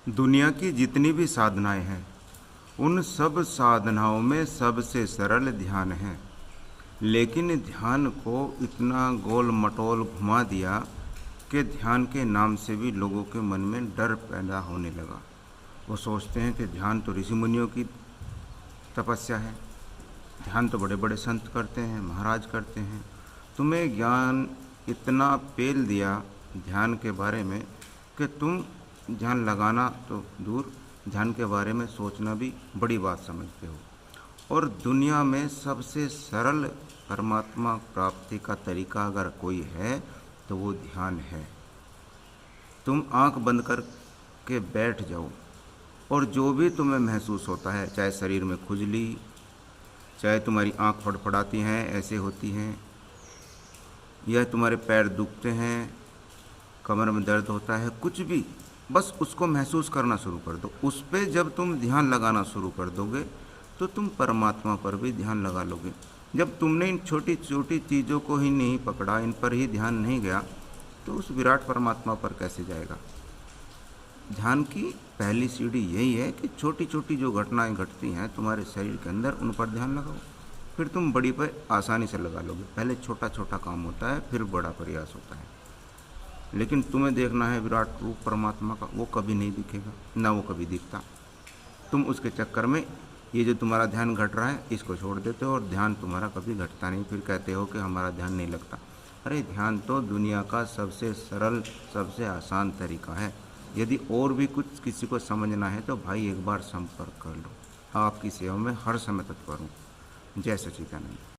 दुनिया की जितनी भी साधनाएं हैं, उन सब साधनाओं में सबसे सरल ध्यान है। लेकिन ध्यान को इतना गोल मटोल घुमा दिया कि ध्यान के नाम से भी लोगों के मन में डर पैदा होने लगा। वो सोचते हैं कि ध्यान तो ऋषि मुनियों की तपस्या है, ध्यान तो बड़े बड़े संत करते हैं, महाराज करते हैं। तुम्हें ज्ञान इतना पेल दिया ध्यान के बारे में कि तुम ध्यान लगाना तो दूर, ध्यान के बारे में सोचना भी बड़ी बात समझते हो। और दुनिया में सबसे सरल परमात्मा प्राप्ति का तरीका अगर कोई है तो वो ध्यान है। तुम आंख बंद कर के बैठ जाओ और जो भी तुम्हें महसूस होता है, चाहे शरीर में खुजली, चाहे तुम्हारी आंख फड़फड़ाती हैं ऐसे होती हैं, या तुम्हारे पैर दुखते हैं, कमर में दर्द होता है, कुछ भी, बस उसको महसूस करना शुरू कर दो। उस पर जब तुम ध्यान लगाना शुरू कर दोगे तो तुम परमात्मा पर भी ध्यान लगा लोगे। जब तुमने इन छोटी छोटी चीज़ों को ही नहीं पकड़ा, इन पर ही ध्यान नहीं गया, तो उस विराट परमात्मा पर कैसे जाएगा। ध्यान की पहली सीढ़ी यही है कि छोटी छोटी जो घटनाएं घटती हैं तुम्हारे शरीर के अंदर, उन पर ध्यान लगाओ, फिर तुम बड़ी पर आसानी से लगा लोगे। पहले छोटा छोटा काम होता है, फिर बड़ा प्रयास होता है। लेकिन तुम्हें देखना है विराट रूप परमात्मा का, वो कभी नहीं दिखेगा, ना वो कभी दिखता। तुम उसके चक्कर में ये जो तुम्हारा ध्यान घट रहा है इसको छोड़ देते हो और ध्यान तुम्हारा कभी घटता नहीं। फिर कहते हो कि हमारा ध्यान नहीं लगता। अरे ध्यान तो दुनिया का सबसे सरल, सबसे आसान तरीका है। यदि और भी कुछ किसी को समझना है तो भाई एक बार संपर्क कर लो। आपकी सेवा में हर समय तत्पर हूँ। जय सच्चिदानंद।